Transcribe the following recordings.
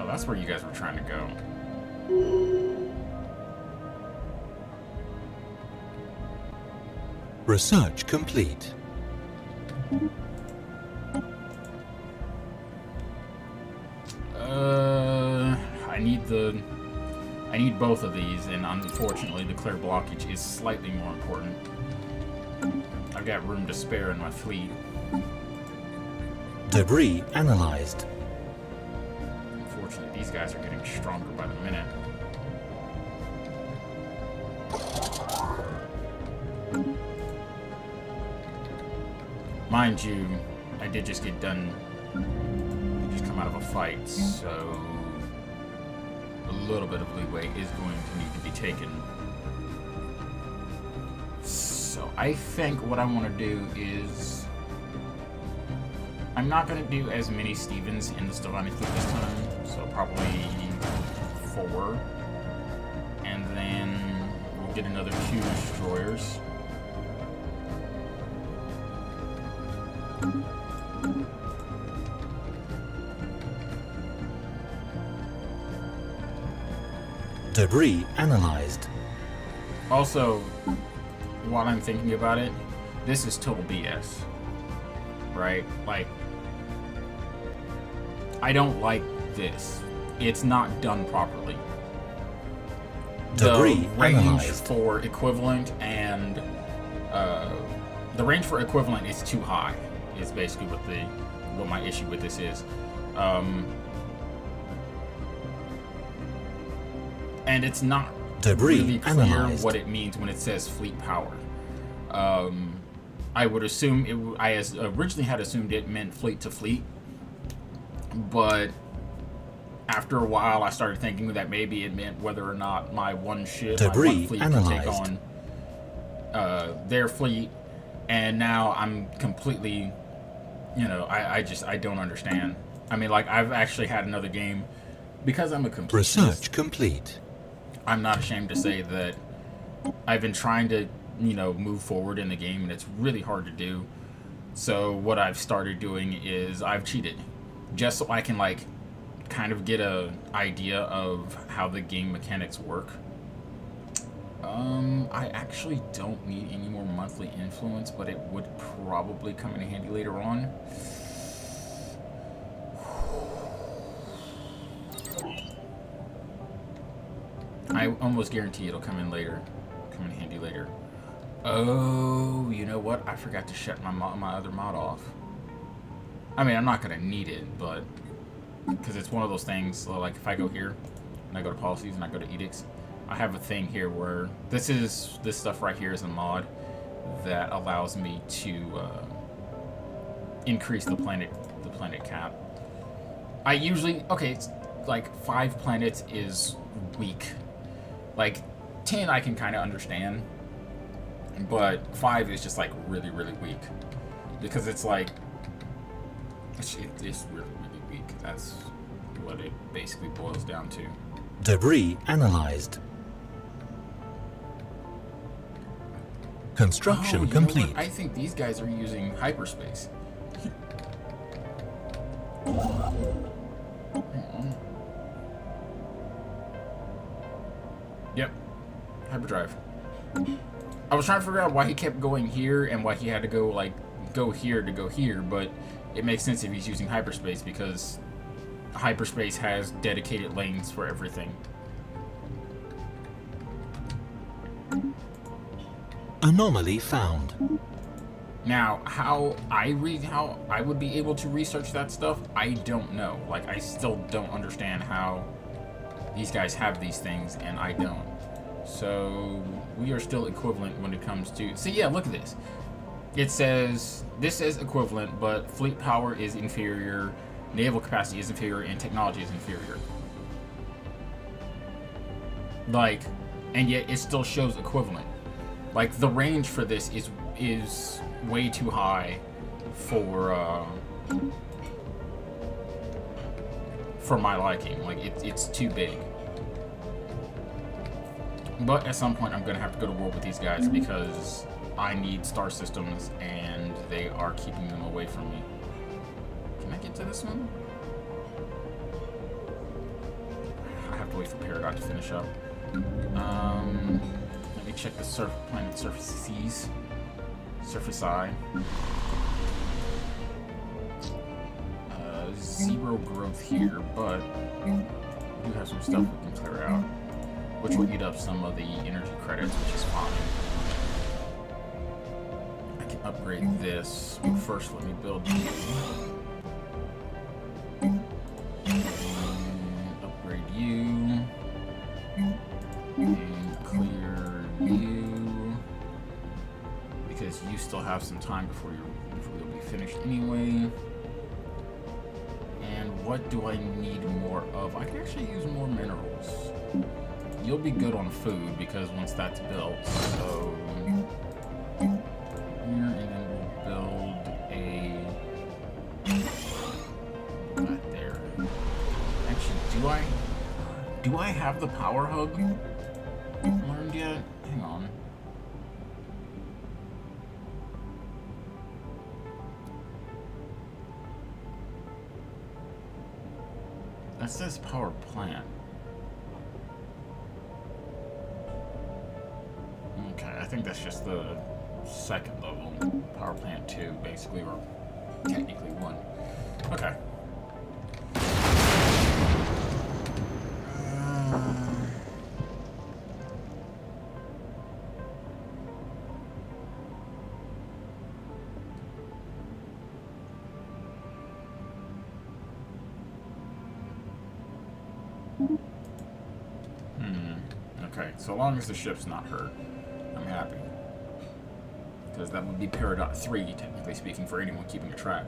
that's where you guys were trying to go. Research complete. I need both of these, and unfortunately the clear blockage is slightly more important. I've got room to spare in my fleet. Debris analyzed. Unfortunately, these guys are getting stronger by the minute. Mind you, I did just get done, just come out of a fight, so a little bit of leeway is going to need to be taken. So I think what I want to do is, I'm not going to do as many Stevens in the Stellaris fleet this time, so probably 4, and then we'll get another 2 destroyers. Debris analyzed. Also, while I'm thinking about it, this is total BS, right? Like, I don't like this. It's not done properly. Debris the range analyzed. for equivalent and the range for equivalent is too high. Is basically what my issue with this is. And it's not Debris really clear analyzed. what it means when it says fleet power. I would assume originally had assumed it meant fleet to fleet, but after a while I started thinking that maybe it meant whether or not my one ship, my one fleet could take on their fleet, and now I'm completely, I don't understand. I mean, like, I've actually had another game, because I'm a completionist. Research complete. I'm not ashamed to say that I've been trying to, move forward in the game, and it's really hard to do. So what I've started doing is I've cheated, just so I can, like, kind of get a idea of how the game mechanics work. I actually don't need any more monthly influence, but it would probably come in handy later on. I almost guarantee it'll come in handy later. Oh, you know what? I forgot to shut my other mod off. I mean, I'm not gonna need it, but because it's one of those things. Like, if I go here and I go to policies and I go to edicts, I have a thing here where this stuff right here is a mod that allows me to increase the planet cap. I usually it's like 5 planets is weak. Like 10 I can kind of understand, but 5 is just like really, really weak, because it's like it's really, really weak. That's what it basically boils down to. Debris analyzed. Construction you know complete. what? I think these guys are using hyperspace. Yep, hyperdrive. I was trying to figure out why he kept going here and why he had to go here to go here, but it makes sense if he's using hyperspace, because hyperspace has dedicated lanes for everything. Anomaly found. Now, how I would be able to research that stuff, I don't know. Like, I still don't understand how these guys have these things and I don't. So we are still equivalent when it comes to. See, yeah, look at this. This says equivalent, but fleet power is inferior, naval capacity is inferior, and technology is inferior. Like, and yet it still shows equivalent. Like, the range for this is way too high for my liking. Like, it's too big. But at some point I'm gonna have to go to war with these guys, because I need star systems and they are keeping them away from me. Can I get to this one? to wait for Peridot to finish up. Let me check the planet surfaces. Surface eye. Zero growth here, but we do have some stuff we can clear out, which will eat up some of the energy credits, which is fine. I can upgrade this, but first let me build you. And upgrade you. And clear you. Because you still have some time before you'll be finished anyway. What do I need more of? I can actually use more minerals. You'll be good on food because once that's built, so here, and then we'll build a right there. Actually, do I have the power hub learned yet? Hang on. That says power plant. Okay, I think that's just the second level. Power plant 2, basically, or technically 1. Okay. Okay, so long as the ship's not hurt, I'm happy. Because that would be Peridot 3, technically speaking, for anyone keeping a track.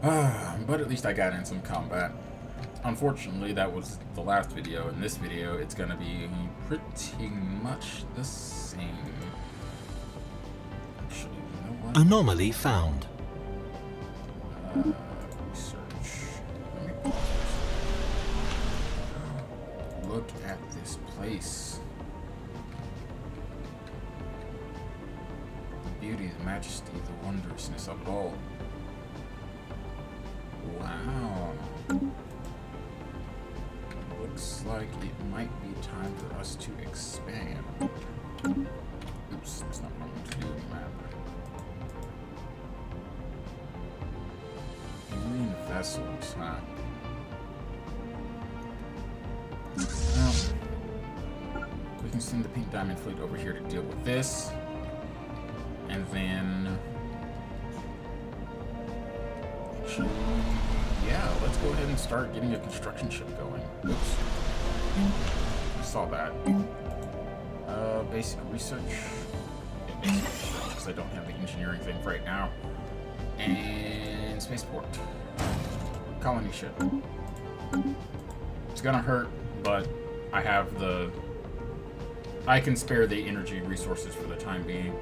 But at least I got in some combat. Unfortunately, that was the last video. In this video, it's going to be pretty much the same. Actually, you know what? Anomaly found. Research. Let me pause this. Look at this place. The beauty, the majesty, the wondrousness of it all. Wow. Looks like it might be time for us to expand. Oops, that's not what I want to do in the map. Alien vessels, huh? Well, we can send the Pink Diamond Fleet over here to deal with this. And then... actually, yeah, let's go ahead and start getting a construction ship going. Oops. I saw that. Basic research. Yeah, basic research, because I don't have the engineering thing right now. And spaceport. Colony ship. It's gonna hurt, but I have the... I can spare the energy resources for the time being.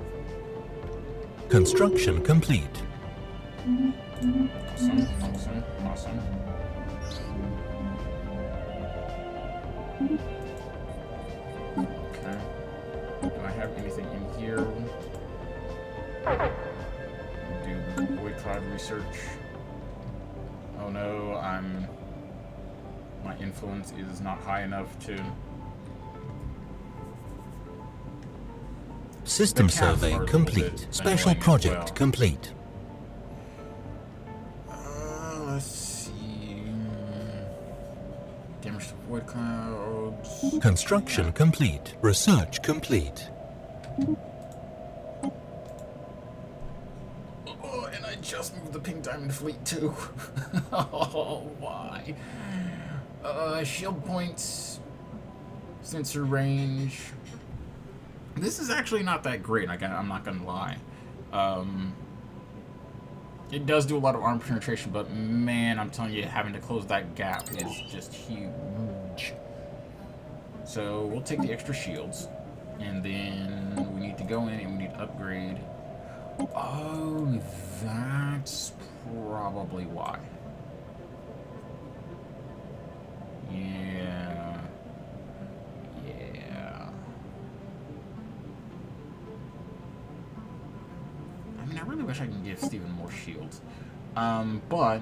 Construction complete. Awesome, awesome, awesome. Okay. Do I have anything in here? Do void cloud research? Oh no, my influence is not high enough to... System survey complete. Special project complete. Let's see. Damage to void clouds. Construction complete. Research complete. Oh, and I just moved the Pink Diamond Fleet too. Oh, why? Shield points. Sensor range. This is actually not that great, I'm not gonna lie. It does do a lot of armor penetration, but man, I'm telling you, having to close that gap is just huge. So we'll take the extra shields, and then we need to go in and we need to upgrade. Oh, that's probably why. Yeah. really wish I could give Steven more shields. But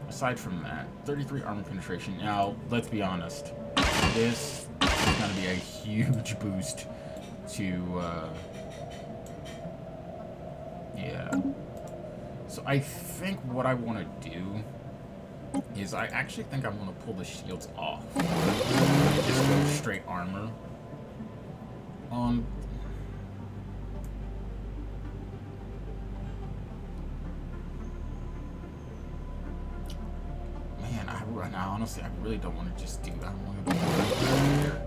aside from that, 33 armor penetration. Now, let's be honest. This is going to be a huge boost to, yeah. So I think what I want to do is I actually think I'm going to pull the shields off. Just go straight armor. Man, honestly, I really don't want to just do that. I want to do here.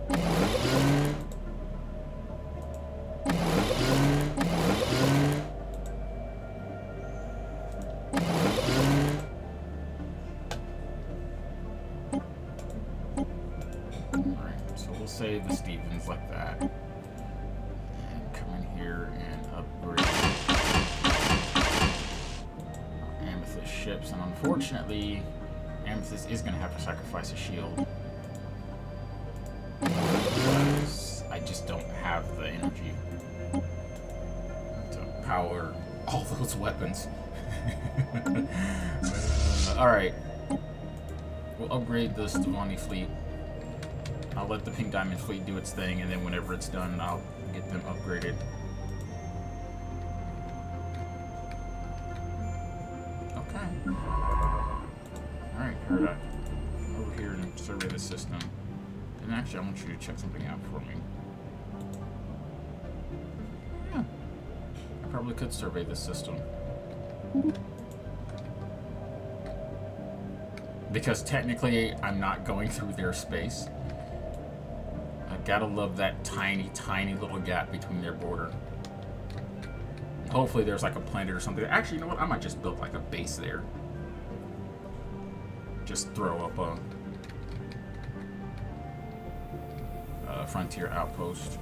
Save the Stevens like that, and come in here and upgrade Amethyst ships. And unfortunately, Amethyst is going to have to sacrifice a shield because I just don't have the energy to power all those weapons. Alright, we'll upgrade the Stevani fleet. I'll let the Pink Diamond fleet do its thing, and then whenever it's done, I'll get them upgraded. Okay. Alright, Paradox. Come over here and survey the system. And actually, I want you to check something out for me. Yeah. I probably could survey this system. Because technically, I'm not going through their space. Gotta love that tiny, tiny little gap between their border. Hopefully there's like a planet or something. Actually, you know what? I might just build like a base there. Just throw up a frontier outpost.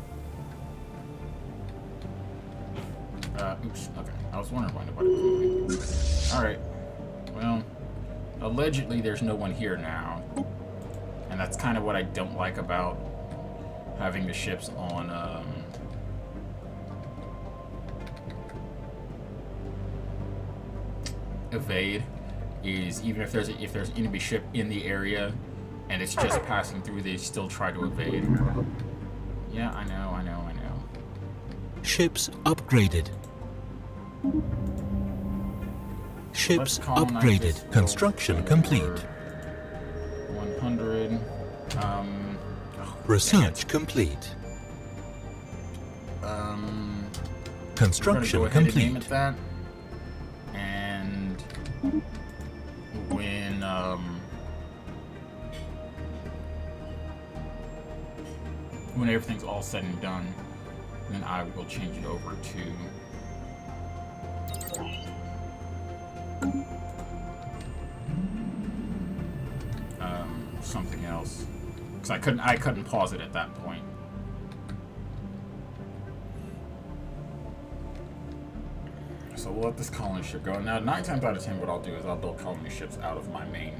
Oops. Okay. I was wondering why nobody was moving. Alright. Well, allegedly there's no one here now. And that's kind of what I don't like about having the ships on evade, is even if there's an enemy ship in the area and it's just passing through, they still try to evade. Yeah, I know. Ships upgraded. Ships upgraded. Construction complete. 100. Research complete. Construction complete. Aim at that. And when everything's all said and done, then I will change it over to something else. Because I couldn't pause it at that point. So we'll let this colony ship go. Now, 9 times out of 10, what I'll do is I'll build colony ships out of my main,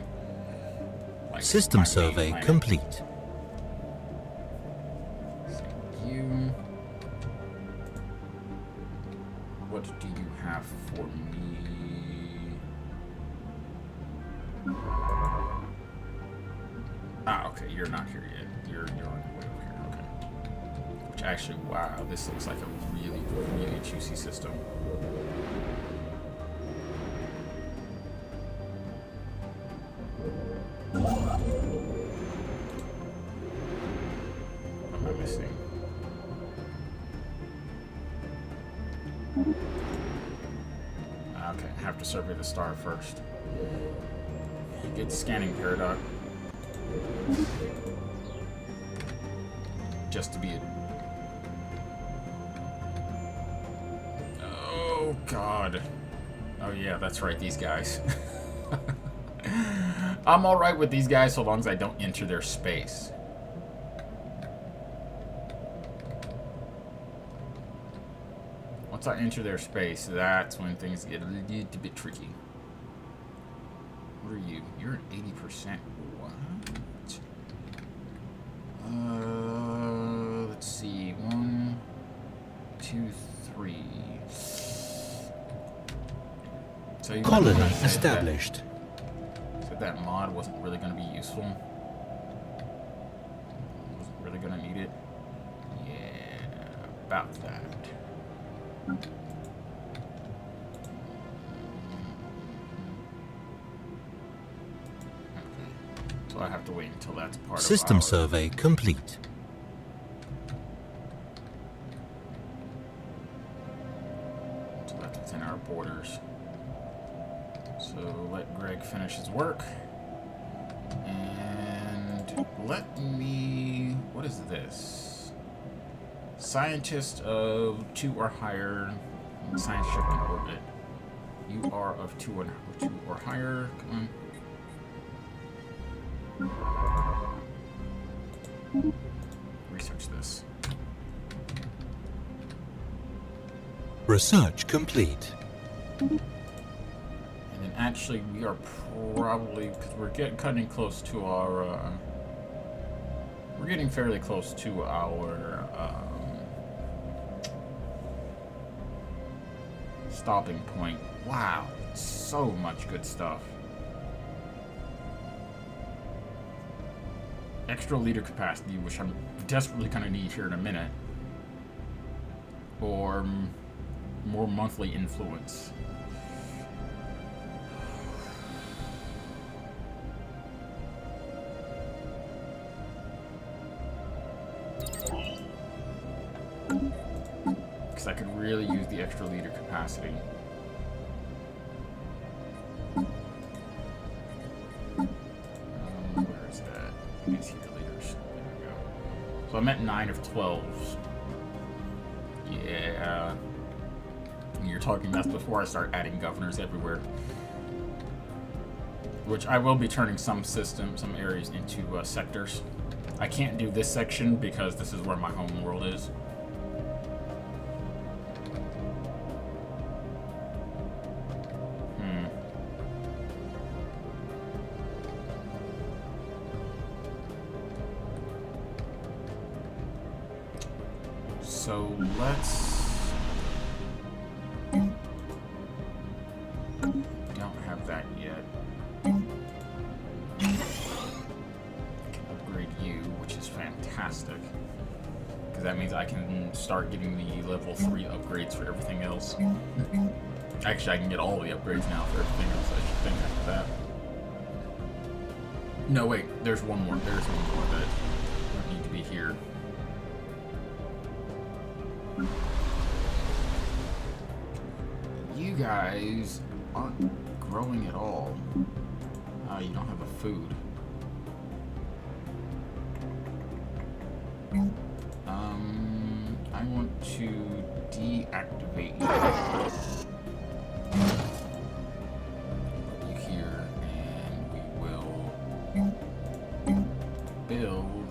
like, system my survey main complete. Thank you. What do you have for me? Ah, okay, you're not here yet. You're way over here, okay. Which actually, wow, this looks like a really, really juicy system. What am I missing? Okay, I have to survey the star first. Get scanning paradox. Just to be a... Oh, God. Oh, yeah, that's right, these guys. I'm alright with these guys so long as I don't enter their space. Once I enter their space, that's when things get a little bit tricky. What are you? You're at 80%. What? Let's see. 1, 2, 3. So you Colony established. Said that mod wasn't really going to be useful. Wasn't really going to need it. Yeah, about that. So I have to wait until that's part System of survey complete. So that's within our borders. So let Greg finish his work. And let me... What is this? Scientist of 2 or higher. Science ship in orbit. You are of 2 or higher. Come on. Research this. Research complete. And then actually we are probably, because we're cutting close to our, we're getting fairly close to our stopping point. Wow, so much good stuff. Extra leader capacity, which I'm desperately going to need here in a minute. Or more monthly influence. Because I could really use the extra leader capacity. Where is that? These here leaders. There we go. So I'm at 9 of 12. Yeah. You're talking that's before I start adding governors everywhere. Which I will be turning some areas into sectors. I can't do this section because this is where my home world is. So let's... Don't have that yet. I can upgrade you, which is fantastic. Because that means I can start getting the level 3 upgrades for everything else. Actually, I can get all the upgrades now for everything else. I should think after that. No, wait. There's one more. There's one more that don't need to be here. You guys aren't growing at all. You don't have a food. I want to deactivate you. Put you here, and we will build.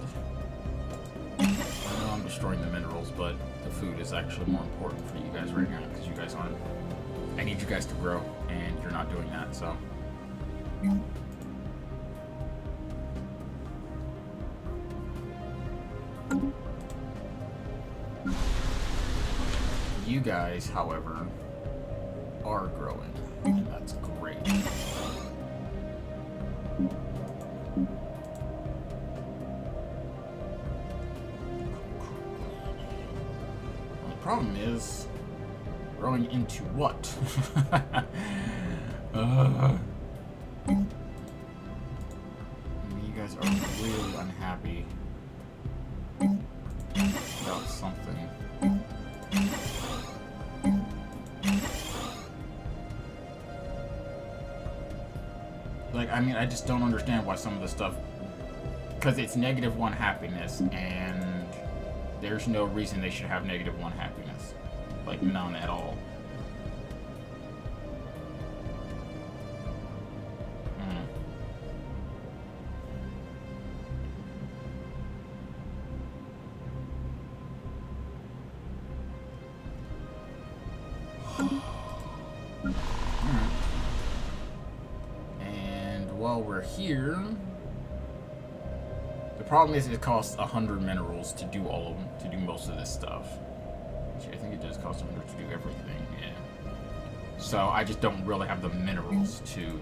I know I'm destroying the minerals, but the food is actually more important for you guys right now because you guys aren't. I need you guys to grow, and you're not doing that, so. You guys, however, are growing, and that's great. Well, the problem is, growing into what? You guys are really unhappy about something. Like, I mean, I just don't understand why some of the stuff, because it's -1 happiness, and there's no reason they should have -1 happiness. Like, none at all. And while we're here, the problem is it costs 100 minerals to do all of them, to do most of this stuff. Actually, I think it does cost 100 to do everything, yeah. So I just don't really have the minerals to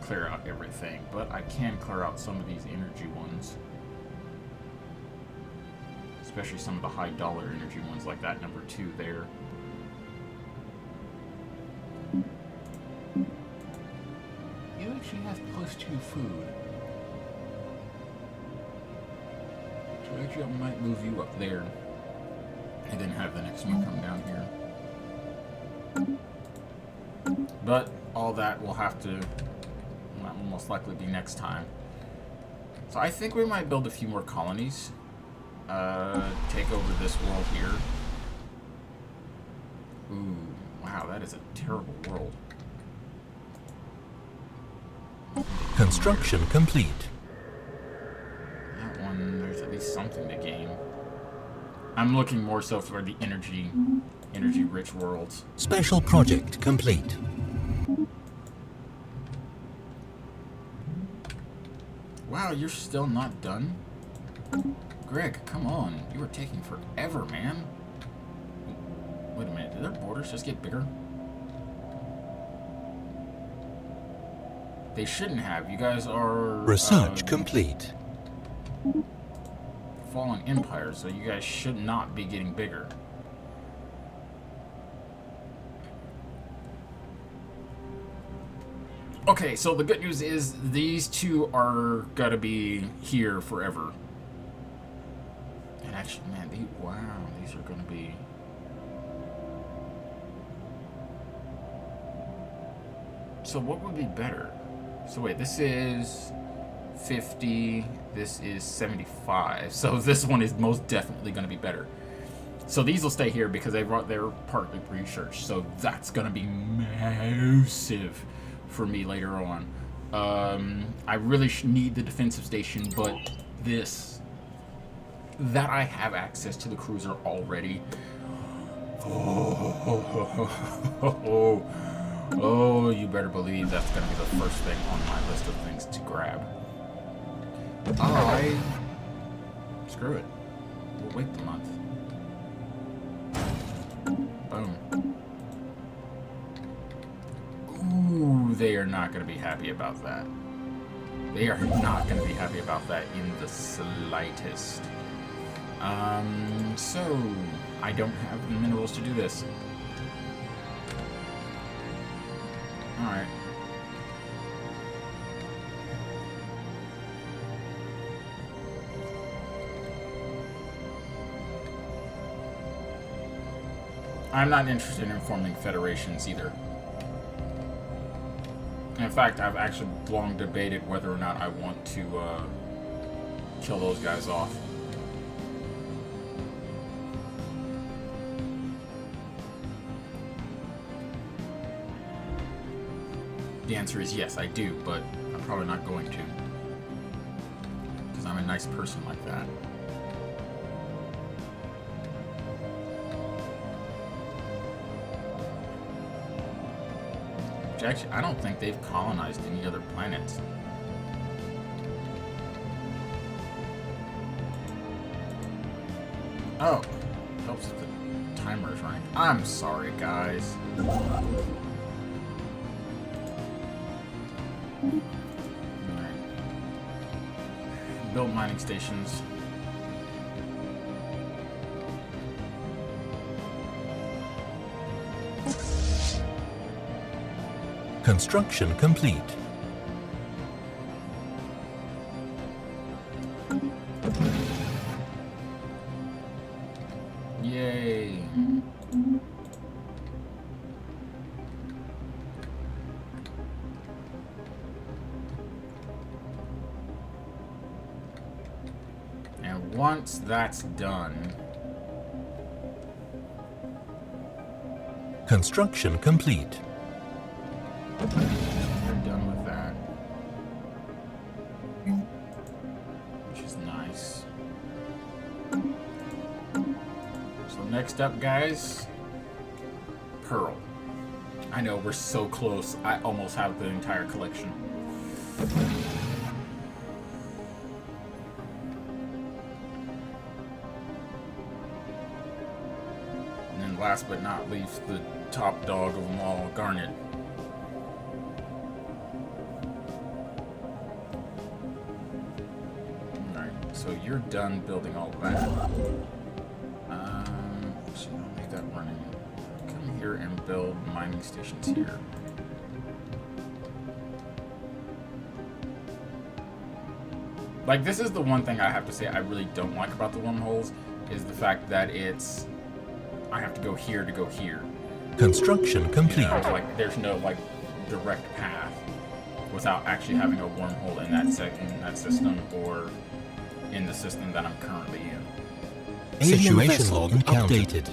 clear out everything. But I can clear out some of these energy ones. Especially some of the high dollar energy ones like that number 2 there. You actually have +2 food. So actually I might move you up there. And then have the next one come down here. But all that will have to, that will most likely be next time. So I think we might build a few more colonies. Take over this world here. Ooh, wow, that is a terrible world. Construction complete. That one, there's at least something to gain. I'm looking more so for the energy-rich worlds. Special project complete. Wow, you're still not done? Greg, come on. You were taking forever, man. Wait a minute, did their borders just get bigger? They shouldn't have. You guys are... Research complete. Fallen empires, so you guys should not be getting bigger. Okay, so the good news is these two are gonna be here forever. And actually, man, wow, these are gonna be... So what would be better? So wait, this is 50, this is 75. So this one is most definitely gonna be better. So these will stay here because they're partly research. So that's gonna be massive for me later on. I really need the defensive station, but that I have access to the cruiser already. Oh, you better believe that's gonna be the first thing on my list of things to grab. Alright. Screw it. We'll wait the month. Boom. Ooh, they are not going to be happy about that. They are not going to be happy about that in the slightest. So, I don't have the minerals to do this. Alright. I'm not interested in forming federations either. In fact, I've actually long debated whether or not I want to kill those guys off. The answer is yes, I do, but I'm probably not going to. Because I'm a nice person like that. Actually, I don't think they've colonized any other planets. Oh, helps if the timer's running. I'm sorry, guys. Alright. Build mining stations. Construction complete. Yay. And once that's done, Construction complete. we're done with that. Which is nice. So next up, guys, Pearl. I know, we're so close. I almost have the entire collection. And then last but not least, the top dog of them all, Garnet. Alright, so you're done building all of that. So I'll make that running. Come here and build mining stations here. Like, this is the one thing I have to say I really don't like about the wormholes, is the fact that it's... I have to go here to go here. Construction complete. You know, like, there's no, like, direct path without actually having a wormhole in that system or in the system that I'm currently in. Situation log updated.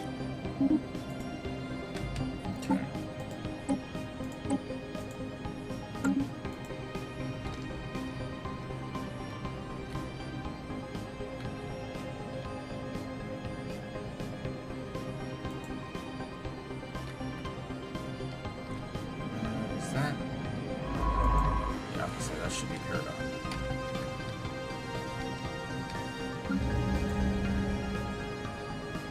Okay. Is that? Yeah, so that should be paired up.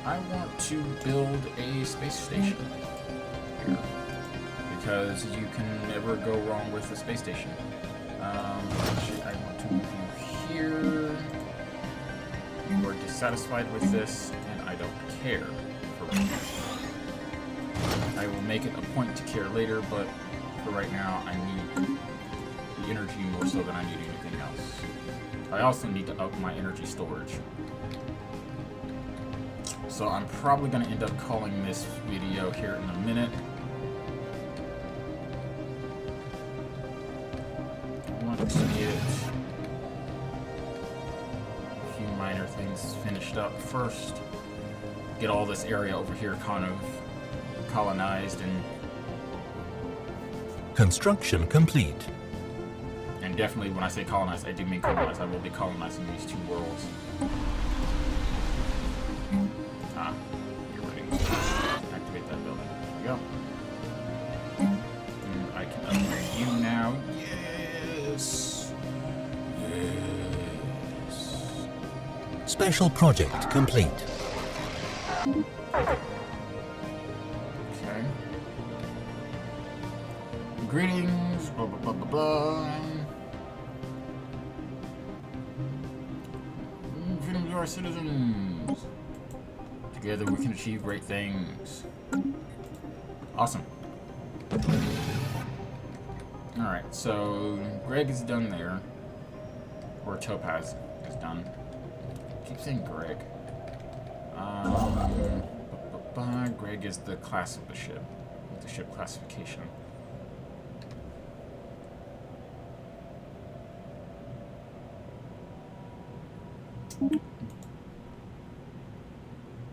I want to build a space station here because you can never go wrong with a space station. Actually, I want to move you here. You are dissatisfied with this, and I don't care for right now. I will make it a point to care later, but for right now, I need the energy more so than I need anything else. I also need to up my energy storage. So I'm probably going to end up calling this video here in a minute. I want to get a few minor things finished up first. Get all this area over here kind of colonized and... Construction complete. And definitely when I say colonized, I do mean colonized. I will be colonizing these two worlds. You're ready. Activate that building. There we go. And I can upgrade you now. Yes! Yes! Special project complete. Okay. Greetings, blah blah blah blah blah. Freedom to our citizens. Together we can achieve great things. Awesome. Alright, so Greg is done there. Or Topaz is done. I keep saying Greg. Greg is the class of the ship. The ship classification.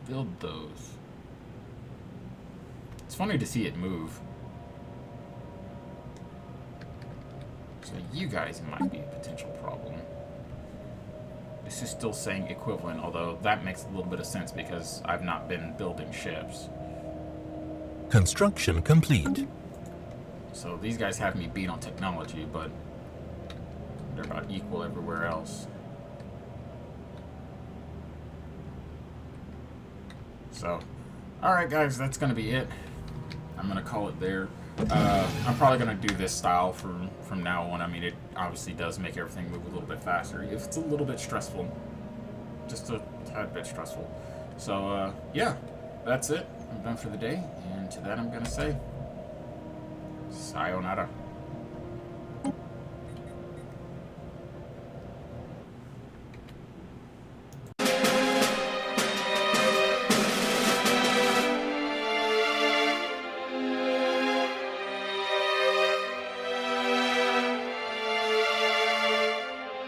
Build those. It's funny to see it move. So you guys might be a potential problem. This is still saying equivalent, although that makes a little bit of sense because I've not been building ships. Construction complete. So these guys have me beat on technology, but they're about equal everywhere else. So, alright guys, that's going to be it. I'm going to call it there. I'm probably going to do this style from now on. I mean, it obviously does make everything move a little bit faster. If it's a little bit stressful. Just a tad bit stressful. So, yeah, that's it. I'm done for the day. And to that I'm going to say, sayonara.